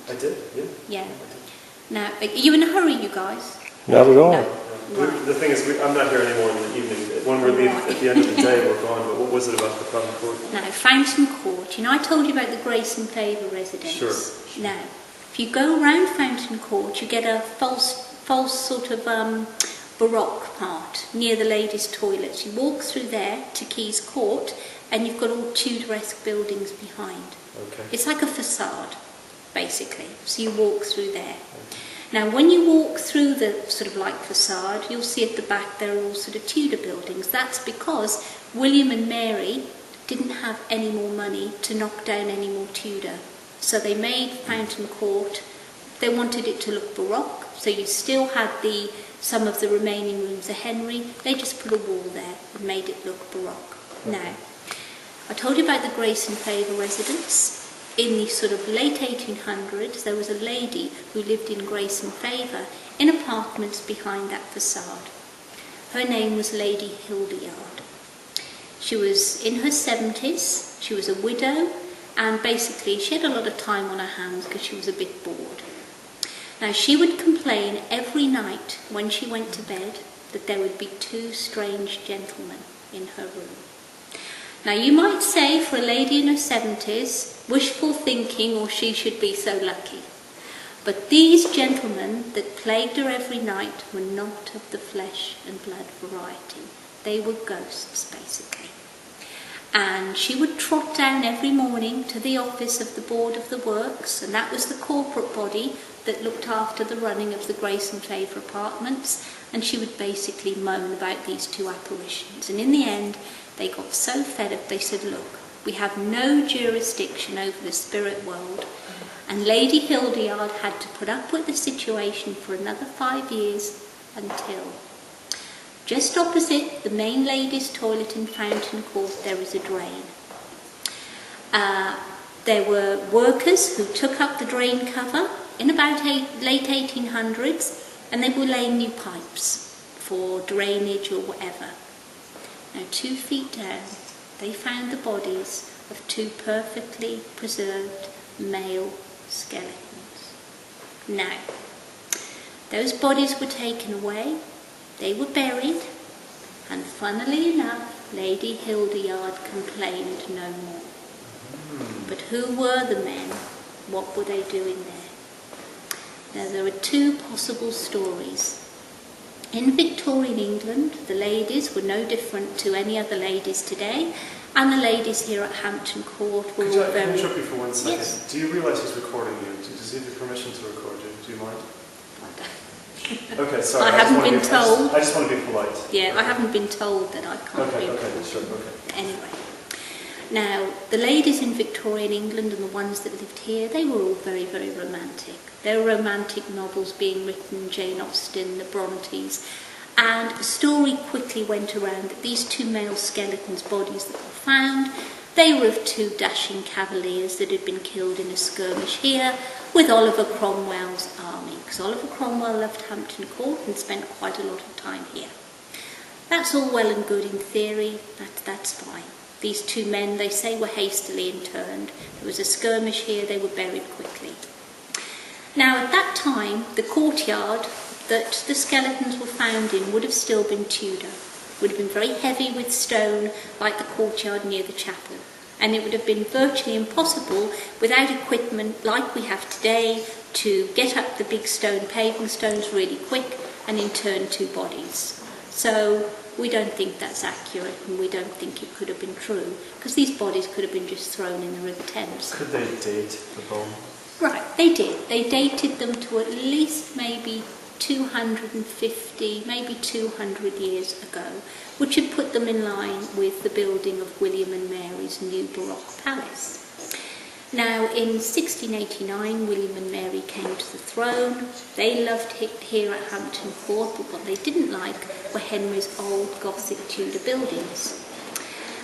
I did, yeah. Yeah. Now, are you in a hurry, you guys? Not at all. No. Right. The thing is, I'm not here anymore in the evening. When we're leaving at the end of the day, we're gone. But what was it about the Fountain Court? Now, Fountain Court. You know, I told you about the Grace and Favour residence. Sure. Now, if you go round Fountain Court, you get a false sort of baroque part near the ladies' toilets. You walk through there to Keys Court, and you've got all Tudoresque buildings behind. Okay. It's like a facade, basically. So you walk through there. Now, when you walk through the sort of like facade, you'll see at the back there are all sort of Tudor buildings. That's because William and Mary didn't have any more money to knock down any more Tudor. So they made Fountain Court, they wanted it to look baroque, so you still had some of the remaining rooms of Henry. They just put a wall there and made it look baroque. Now, I told you about the Grace and Favour residence. In the sort of late 1800s, there was a lady who lived in Grace and Favour in apartments behind that facade. Her name was Lady Hildyard. She was in her 70s, she was a widow, and basically she had a lot of time on her hands because she was a bit bored. Now, she would complain every night when she went to bed that there would be two strange gentlemen in her room. Now, you might say for a lady in her 70s, wishful thinking, or she should be so lucky. But these gentlemen that plagued her every night were not of the flesh and blood variety. They were ghosts, basically. And she would trot down every morning to the office of the Board of the Works, and that was the corporate body that looked after the running of the Grace and Favour apartments, and she would basically moan about these two apparitions. And in the end, they got so fed up, they said, look, we have no jurisdiction over the spirit world. And Lady Hildyard had to put up with the situation for another 5 years until, just opposite the main ladies' toilet in Fountain Court, there is a drain. There were workers who took up the drain cover in about late 1800s, and they were laying new pipes for drainage or whatever. Now, 2 feet down, they found the bodies of 2 perfectly preserved male skeletons. Now, those bodies were taken away, they were buried, and funnily enough, Lady Hildyard complained no more. But who were the men? What were they doing there? Now, there are 2 possible stories. In Victorian England, the ladies were no different to any other ladies today, and the ladies here at Hampton Court were all very... Can I interrupt you for 1 second? Yes. Do you realise who's recording you? Does he have permission to record you? Do you mind? Okay, sorry. I haven't been told. I just want to be polite. Yeah, I haven't been told that I can't be recorded. Okay, sure, okay. Anyway. Now, the ladies in Victorian England and the ones that lived here, they were all very, very romantic. There were romantic novels being written, Jane Austen, the Brontes, and a story quickly went around that these 2 male skeletons' bodies that were found, they were of 2 dashing cavaliers that had been killed in a skirmish here with Oliver Cromwell's army, because Oliver Cromwell loved Hampton Court and spent quite a lot of time here. That's all well and good in theory, that's fine. These 2 men, they say, were hastily interned. There was a skirmish here, they were buried quickly. Now, at that time, the courtyard that the skeletons were found in would have still been Tudor. Would have been very heavy with stone, like the courtyard near the chapel. And it would have been virtually impossible, without equipment like we have today, to get up the big stone paving stones really quick and intern 2 bodies. So we don't think that's accurate, and we don't think it could have been true, because these bodies could have been just thrown in the River Thames. Could they date the bone? Right, they did. They dated them to at least maybe 250, maybe 200 years ago, which had put them in line with the building of William and Mary's new Baroque palace. Now, in 1689, William and Mary came to the throne. They loved it here at Hampton Court, but what they didn't like were Henry's old Gothic Tudor buildings.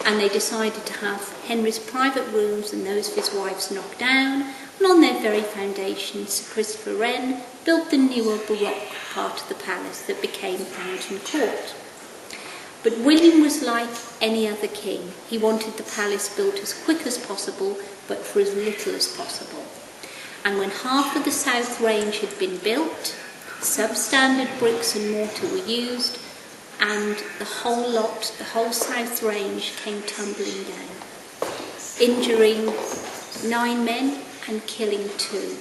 And they decided to have Henry's private rooms and those of his wives knocked down, and on their very foundations, Sir Christopher Wren built the newer Baroque part of the palace that became Fountain Court. But William was like any other king. He wanted the palace built as quick as possible, but for as little as possible. And when half of the south range had been built, substandard bricks and mortar were used, and the whole lot, the whole south range came tumbling down, injuring 9 men and killing 2.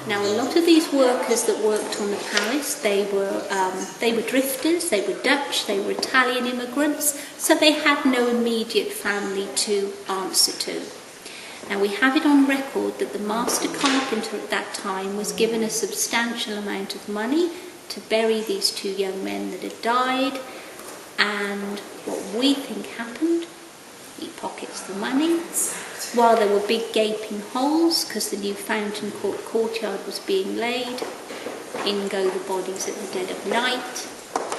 Now, a lot of these workers that worked on the palace, they were drifters, they were Dutch, they were Italian immigrants, so they had no immediate family to answer to. Now, we have it on record that the master carpenter at that time was given a substantial amount of money to bury these 2 young men that had died, and what we think happened, he pockets the money, while there were big gaping holes because the new Fountain Court courtyard was being laid. In go the bodies at the dead of night,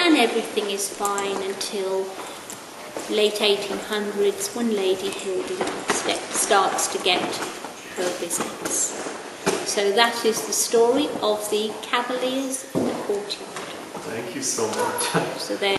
and everything is fine until late 1800s when Lady Hildegarde starts to get her visits. So that is the story of the Cavaliers in the courtyard. Thank you so much. So there.